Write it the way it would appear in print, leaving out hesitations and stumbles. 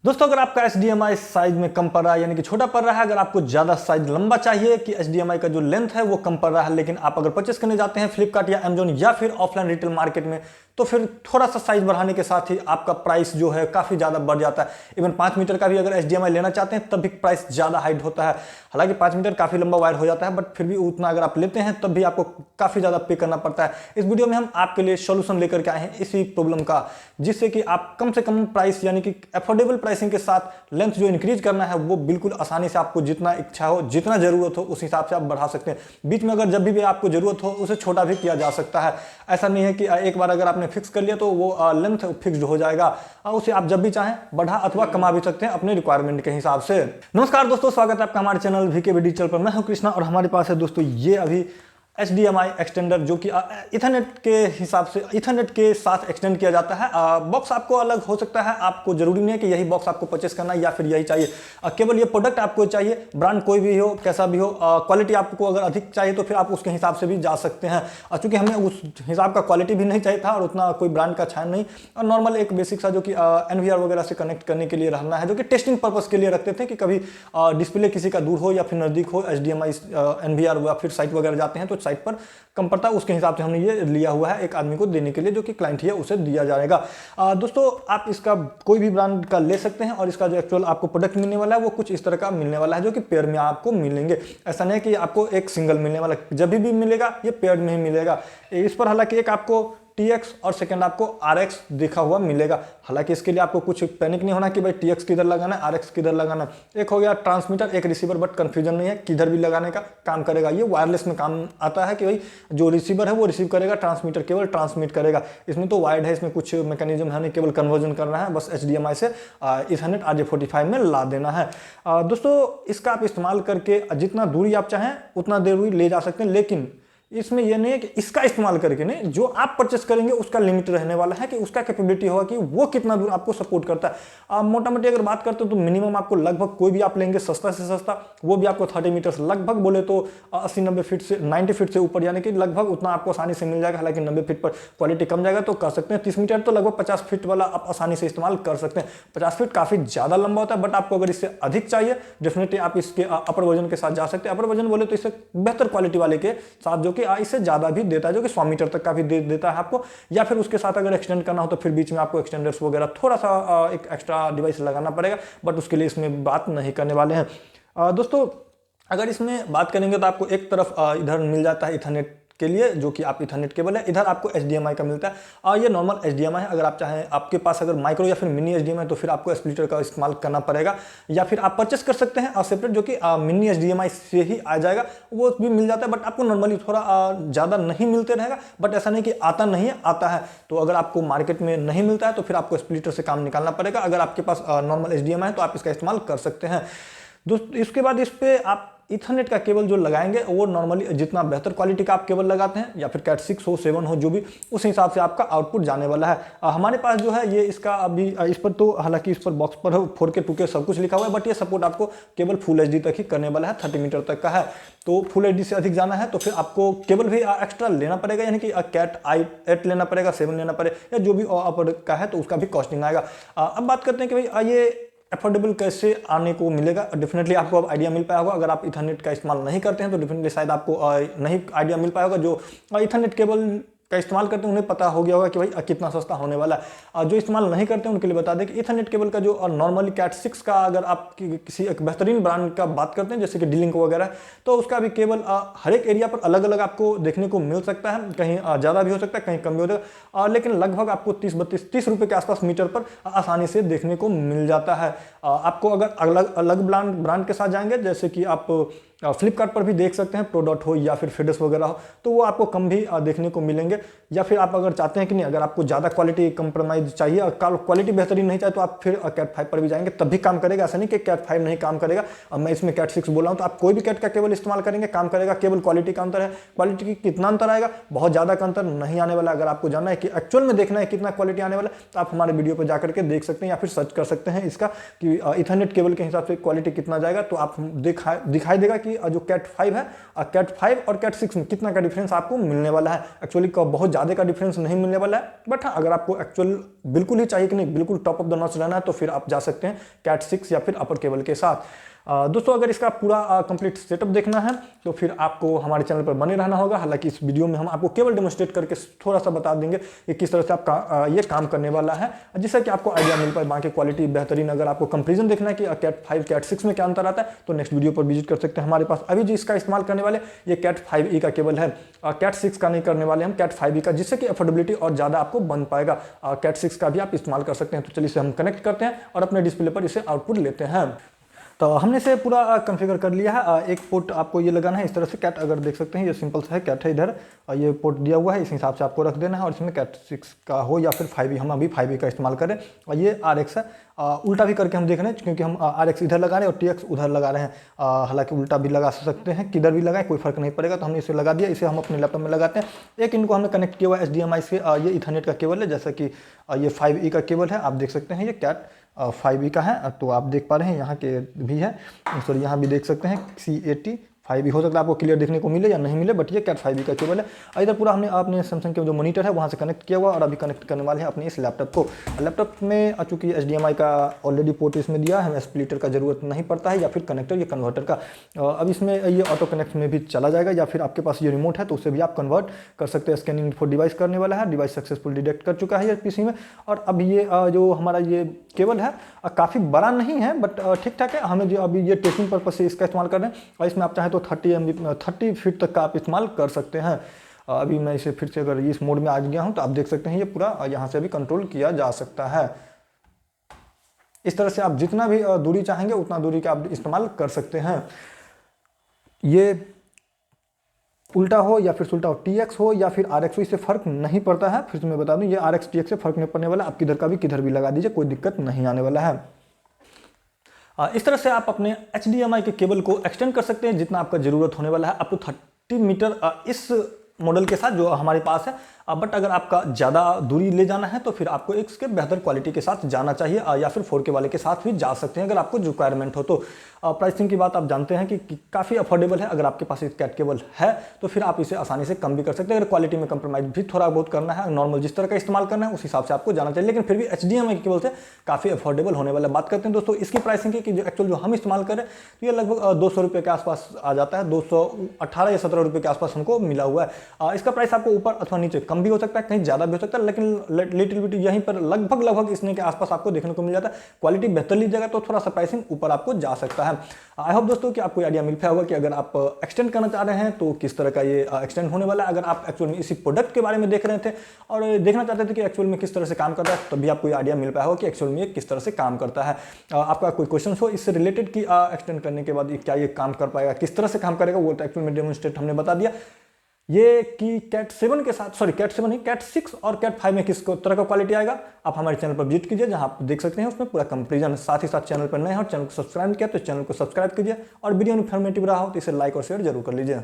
दोस्तों अगर आपका HDMI साइज में कम पड़ रहा है यानी कि छोटा पड़ रहा है, अगर आपको ज़्यादा साइज लंबा चाहिए कि HDMI का जो लेंथ है वो कम पड़ रहा है, लेकिन आप अगर परचेस करने जाते हैं फ्लिपकार्ट या अमेजोन या फिर ऑफलाइन रिटेल मार्केट में, तो फिर थोड़ा सा साइज बढ़ाने के साथ ही आपका प्राइस जो है काफ़ी ज़्यादा बढ़ जाता है। इवन 5 मीटर का भी अगर HDMI लेना चाहते हैं तब भी प्राइस ज़्यादा हाइट होता है। हालांकि 5 मीटर काफ़ी लंबा वायर हो जाता है, बट फिर भी उतना अगर आप लेते हैं तब भी आपको काफ़ी ज़्यादा पे करना पड़ता है। इस वीडियो में हम आपके लिए सोल्यूशन लेकर के आए हैं इसी प्रॉब्लम का, जिससे कि आप कम से कम प्राइस यानी कि अफोर्डेबल प्राइसिंग के साथ लेंथ जो इंक्रीज करना है वो बिल्कुल आसानी से आपको जितना इच्छा हो, जितना जरूरत हो उस हिसाब से आप बढ़ा सकते हैं। बीच में अगर जब भी आपको जरूरत हो उसे छोटा भी किया जा सकता है। ऐसा नहीं है कि एक बार अगर आपने फिक्स कर लिया तो वो लेंथ फिक्स्ड हो जाएगा, उसे आप जब भी चाहें बढ़ा अथवा कमा भी सकते हैं अपने रिक्वायरमेंट के हिसाब से। नमस्कार दोस्तों, स्वागत है आपका हमारे चैनल VKB डिजिटल पर। मैं हूं कृष्णा और हमारे पास है दोस्तों ये अभी HDMI एक्सटेंडर, जो कि इथरनेट के हिसाब से इथरनेट के साथ एक्सटेंड किया जाता है। बॉक्स आपको अलग हो सकता है, आपको जरूरी नहीं है कि यही बॉक्स आपको परचेस करना है या फिर यही चाहिए। केवल ये प्रोडक्ट आपको चाहिए, ब्रांड कोई भी हो, कैसा भी हो, क्वालिटी आपको अगर अधिक चाहिए तो फिर आप उसके हिसाब से भी जा सकते हैं। चूंकि हमें उस हिसाब का क्वालिटी भी नहीं चाहिए था और उतना कोई ब्रांड का छान नहीं, और नॉर्मल एक बेसिक सा जो कि NVR वगैरह से कनेक्ट करने के लिए रहना है, जो कि टेस्टिंग पर्पज के लिए रखते थे कि कभी डिस्प्ले किसी का दूर हो या फिर नजदीक हो, HDMI NVR या फिर साइट वगैरह जाते हैं तो साइट पर कम पड़ता है, उसके हिसाब से हमने ये लिया हुआ है एक आदमी को देने के लिए, जो कि क्लाइंट है उसे दिया जाएगा। दोस्तों आप इसका कोई भी ब्रांड का ले सकते हैं और इसका जो एक्चुअल आपको प्रोडक्ट मिलने वाला है वो कुछ इस तरह का मिलने वाला है, जो कि पेयर में आपको मिलेंगे। ऐसा नहीं है कि आपको एक सिंगल मिलने वाला, जब भी मिलेगा ये पेयर में ही मिलेगा। इस पर हालांकि एक आपको TX और सेकंड आपको RX दिखा हुआ मिलेगा। हालांकि इसके लिए आपको कुछ पैनिक नहीं होना कि भाई TX किधर लगाना है, RX किधर लगाना है। एक हो गया ट्रांसमीटर, एक रिसीवर, बट कंफ्यूजन नहीं है, किधर भी लगाने का काम करेगा। ये वायरलेस में काम आता है कि भाई जो रिसीवर है वो रिसीव करेगा, ट्रांसमीटर केवल ट्रांसमिट करेगा। इसमें तो वायर्ड है, इसमें कुछ मैकेनिज्म है नहीं, केवल कन्वर्जन करना है, बस HDMI से इथरनेट RJ45 में ला देना है। दोस्तों इसका आप इस्तेमाल करके जितना दूरी आप चाहें उतना दूरी ले जा सकते हैं, लेकिन इसमें यह नहीं है कि इसका इस्तेमाल करके नहीं, जो आप परचेस करेंगे उसका लिमिट रहने वाला है कि उसका कैपेबिलिटी होगा कि वो कितना दूर आपको सपोर्ट करता है। मोटा मोटी अगर बात करते हो तो मिनिमम आपको लगभग कोई भी आप लेंगे सस्ता से सस्ता, वो भी आपको 30 मीटर से लगभग बोले तो 80-90 फीट से 90 फीट से ऊपर, यानी कि लगभग उतना आपको आसानी से मिल जाएगा। हालांकि 90 फीट पर क्वालिटी कम जाएगा तो कर सकते हैं। 30 मीटर तो लगभग 50 फीट वाला आप आसानी से इस्तेमाल कर सकते हैं। 50 फीट काफी ज्यादा लंबा होता है, बट आपको अगर इससे अधिक चाहिए डेफिनेटली आप इसके अपर वर्जन के साथ जा सकते हैं। अपर वर्जन बोले तो इससे बेहतर क्वालिटी वाले के साथ, जो कि इससे ज्यादा देता है, जो कि 100 मीटर तक का भी देता है आपको। या फिर उसके साथ अगर एक्सटेंड करना हो तो फिर बीच में आपको एक्सटेंडर्स वगैरह थोड़ा सा एक एक्स्ट्रा डिवाइस लगाना पड़ेगा, बट उसके लिए इसमें बात नहीं करने वाले हैं। दोस्तों अगर इसमें बात करेंगे तो आपको एक तरफ इधर मिल जाता है इथरनेट के लिए, जो कि आप इथरनेट केबल है, इधर आपको HDMI का मिलता है और ये नॉर्मल HDMI है। अगर आप चाहें, आपके पास अगर माइक्रो या फिर मिनी HDMI है तो फिर आपको स्प्लिटर का इस्तेमाल करना पड़ेगा, या फिर आप परचेस कर सकते हैं सेपरेट, जो कि मिनी HDMI से ही आ जाएगा, वो भी मिल जाता है। बट आपको नॉर्मली थोड़ा ज़्यादा नहीं मिलते रहेगा, बट ऐसा नहीं कि आता नहीं है, आता है। तो अगर आपको मार्केट में नहीं मिलता है तो फिर आपको स्प्लिटर से काम निकालना पड़ेगा। अगर आपके पास नॉर्मल HDMI है तो आप इसका इस्तेमाल कर सकते हैं। दोस्तों इसके बाद इस पर आप इथरनेट का केबल जो लगाएंगे वो नॉर्मली जितना बेहतर क्वालिटी का आप केबल लगाते हैं, या फिर कैट 6 हो 7 हो जो भी, उस हिसाब से आपका आउटपुट जाने वाला है। हमारे पास जो है ये इसका अभी इस पर तो हालांकि इस पर बॉक्स पर 4K 2K सब कुछ लिखा हुआ है, बट ये सपोर्ट आपको केवल फुल HD तक ही करने वाला है, 30 मीटर तक का है। तो फुल HD से अधिक जाना है तो फिर आपको केबल भी एक्स्ट्रा लेना पड़ेगा, यानी कि कैट I8 लेना पड़ेगा, 7 लेना पड़ेगा, या जो भी अपर का है तो उसका भी कॉस्टिंग आएगा। अब बात करते हैं कि भाई ये अफोर्डेबल कैसे आने को मिलेगा। डेफिनेटली आपको अब आइडिया मिल पाया होगा। अगर आप इथरनेट का इस्तेमाल नहीं करते हैं तो डेफिनेटली शायद आपको नहीं आइडिया मिल पाया होगा। जो इथरनेट केबल का इस्तेमाल करते हैं उन्हें पता हो गया होगा कि भाई कितना सस्ता होने वाला है। जो इस्तेमाल नहीं करते हैं उनके लिए बता दें कि इथरनेट केबल का जो नॉर्मली कैट 6 का, अगर आप किसी एक बेहतरीन ब्रांड का बात करते हैं जैसे कि D-Link वगैरह, तो उसका भी केबल हर एक एरिया पर अलग अलग आपको देखने को मिल सकता है। कहीं ज़्यादा भी हो सकता है, कहीं कम भी हो सकता है, लेकिन लगभग आपको 30 रुपये के आसपास मीटर पर आसानी से देखने को मिल जाता है। आपको अगर अलग अलग ब्रांड के साथ जाएंगे, जैसे कि आप फ्लिपकार्ट पर भी देख सकते हैं, प्रोडक्ट हो या फिर फिडस वगैरह हो, तो वो आपको कम भी देखने को मिलेंगे। या फिर आप अगर चाहते हैं कि नहीं, अगर आपको ज़्यादा क्वालिटी कंप्रोमाइज चाहिए, क्वालिटी बेहतरीन नहीं चाहिए, तो आप फिर कैट 5 पर भी जाएंगे, तब भी काम करेगा। ऐसा नहीं कि कैट 5 नहीं काम करेगा। अब मैं इसमें कैट 6 बोला हूँ, तो आप कोई भी कैट का केबल इस्तेमाल करेंगे काम करेगा। केवल क्वालिटी का अंतर है, क्वालिटी की कितना अंतर आएगा, बहुत ज़्यादा का अंतर नहीं आने वाला। अगर आपको जानना है कि एक्चुअल में देखना है कितना क्वालिटी आने वाला, तो आप हमारे वीडियो पर जाकर के देख सकते हैं, या फिर सर्च कर सकते हैं इसका कि इथरनेट केबल के हिसाब से क्वालिटी कितना जाएगा, तो आप दिखाई देगा कि जो कैट 5 है, कैट 5 और कैट 6 में कितना का डिफरेंस आपको मिलने वाला है। एक्चुअली बहुत ज़्यादा का डिफरेंस नहीं मिलने वाला है, बट हाँ अगर आपको एक्चुअल बिल्कुल ही चाहिए कि नहीं बिल्कुल टॉप ऑफ द नॉच रहना है तो फिर आप जा सकते हैं कैट 6 या फिर अपर केबल के साथ। दोस्तों अगर इसका पूरा कंप्लीट सेटअप देखना है तो फिर आपको हमारे चैनल पर बने रहना होगा। हालांकि इस वीडियो में हम आपको केवल डेमोस्ट्रेट करके थोड़ा सा बता देंगे कि किस तरह से आपका ये काम करने वाला है, जिससे कि आपको आइडिया मिल पाए। बाकी क्वालिटी बेहतरीन, अगर आपको कंपेरिजन देखना है कि कैट 5 कैट 6 में क्या अंतर आता है तो नेक्स्ट वीडियो पर विजिट कर सकते हैं हमारे पास। अभी जो इसका इस्तेमाल करने वाले ये कैट 5e का केबल है, कैट 6 का नहीं करने वाले हम, कैट 5e का, जिससे कि अफोर्डेबिलिटी और ज़्यादा आपको बन पाएगा। कैट 6 का भी आप इस्तेमाल कर सकते हैं। तो चलिए इसे हम कनेक्ट करते हैं और अपने डिस्प्ले पर इसे आउटपुट लेते हैं। तो हमने इसे पूरा कॉन्फ़िगर कर लिया है। एक पोर्ट आपको ये लगाना है इस तरह से, कैट अगर देख सकते हैं ये सिंपल सा है, कैट है इधर और ये पोर्ट दिया हुआ है, इस हिसाब से आपको रख देना है। और इसमें कैट 6 का हो या फिर 5e, हम अभी 5e का इस्तेमाल करें। और ये RX है, उल्टा भी करके हम देख रहे हैं क्योंकि हम RX इधर लगा रहे हैं और TX उधर लगा रहे हैं। हालांकि उल्टा भी लगा सकते हैं, किधर भी लगाएं कोई फर्क नहीं पड़ेगा। तो हमने इसे लगा दिया, इसे हम अपने लैपटॉप में लगाते हैं। एक इनको हमने कनेक्ट किया हुआ HDMI से, ये इथरनेट का केबल है, जैसा कि ये 5e का केबल है। आप देख सकते हैं ये कैट 5e का है, तो आप देख पा रहे हैं यहाँ के भी है, सॉरी यहाँ भी देख सकते हैं C80 5e। हो सकता है आपको क्लियर देखने को मिले या नहीं मिले, बट ये कैट 5e का केबल है। इधर पूरा हमने अपने सैमसंग के जो मॉनिटर है वहाँ से कनेक्ट किया हुआ और अभी कनेक्ट करने वाले हैं अपने इस लैपटॉप को। लैपटॉप में चूँकि HDMI का ऑलरेडी पोर्ट इसमें दिया है, हमें स्प्लिटर का जरूरत नहीं पड़ता है या फिर कनेक्टर या कन्वर्टर का। अब इसमें ये ऑटो कनेक्ट में भी चला जाएगा, या फिर आपके पास ये रिमोट है तो उससे भी आप कन्वर्ट कर सकते हैं। स्कैनिंग फॉर डिवाइस करने वाला है, डिवाइस सक्सेसफुल डिटेक्ट कर चुका है ये PC में। और अब ये जो हमारा ये केबल है काफ़ी बड़ा नहीं है, बट ठीक ठाक है। हमें जो अभी ये टेस्टिंग पर्पज से इसका इस्तेमाल कर रहे हैं, और इसमें आप चाहें तो 30 फीट तक का आप इस्तेमाल कर सकते हैं। अभी मैं इसे फिर से अगर इस मोड में आ गया हूं तो आप देख सकते हैं ये पूरा यहाँ से भी कंट्रोल किया जा सकता है। इस तरह से आप जितना भी दूरी चाहेंगे उतना दूरी का आप इस्तेमाल कर सकते हैं। ये उल्टा हो या फिर सुल्टा हो, TX हो या फिर RX हो, इससे फर्क नहीं पड़ता है। फिर से मैं बता दूं ये RX TX से फर्क नहीं पड़ने वाला, आप किधर का भी किधर भी लगा दीजिए, कोई दिक्कत नहीं आने वाला है। इस तरह से आप अपने HDMI के केबल को एक्सटेंड कर सकते हैं जितना आपका जरूरत होने वाला है, अप टू 30 मीटर इस मॉडल के साथ जो हमारे पास है। बट अगर आपका ज़्यादा दूरी ले जाना है तो फिर आपको इसके बेहतर क्वालिटी के साथ जाना चाहिए, या फिर 4K वाले के साथ भी जा सकते हैं अगर आपको रिक्वायरमेंट हो तो। प्राइसिंग की बात आप जानते हैं कि काफ़ी अफोर्डेबल है। अगर आपके पास एक कैट केबल है तो फिर आप इसे आसानी से कम भी कर सकते हैं। अगर क्वालिटी में कंप्रोमाइज़ भी थोड़ा बहुत करना है, नॉर्मल जिस तरह का इस्तेमाल करना है उस हिसाब से आपको जाना चाहिए, लेकिन फिर भी HDMI के केबल से काफ़ी अफोर्डेबल होने वाला। बात करते हैं दोस्तों इसकी प्राइसिंग की, कि जो एक्चुअल जो हम इस्तेमाल करें तो ये लगभग 200 रुपये के आसपास आ जाता है। 218 या 17 रुपये के आसपास हमको मिला हुआ है। इसका प्राइस आपको ऊपर अथवा नीचे कम भी हो सकता है, कहीं ज़्यादा भी हो सकता है, लेकिन लिटिल बिट यहीं पर लगभग इसने के आसपास आपको देखने को मिल जाता है। क्वालिटी बेहतर लीजिएगा तो थोड़ा सा प्राइसिंग ऊपर आपको जा सकता है। आई होप दोस्तों कि आपको आइडिया मिल पाया होगा कि अगर आप एक्सटेंड करना चाह रहे हैं तो किस तरह का ये एक्सटेंड होने वाला है। अगर आप एक्चुअल में इसी प्रोडक्ट के बारे में देख रहे थे और देखना चाहते थे कि एक्चुअल में किस तरह से काम करता है, तभी आपको आइडिया मिल पाया होगा कि एक्चुअल में ये किस तरह से काम करता है। आपका कोई क्वेश्चन हो इससे रिलेटेड कि एक्सटेंड करने के बाद क्या ये काम कर पाएगा, किस तरह से काम करेगा, वो तो एक्चुअल में डेमोन्स्ट्रेट हमने बता दिया। ये कि कैट 7 के साथ, सॉरी कैट 7 नहीं, कैट 6 और कैट 5 में किस तरह का क्वालिटी आएगा आप हमारे चैनल पर विजिट कीजिए, जहां आप देख सकते हैं उसमें पूरा कंपेरिजन। साथ ही साथ चैनल पर नए हैं और चैनल को सब्सक्राइब किया तो चैनल को सब्सक्राइब कीजिए, और वीडियो इन्फॉर्मेटिव रहा हो तो इसे लाइक और शेयर जरूर कर लीजिए।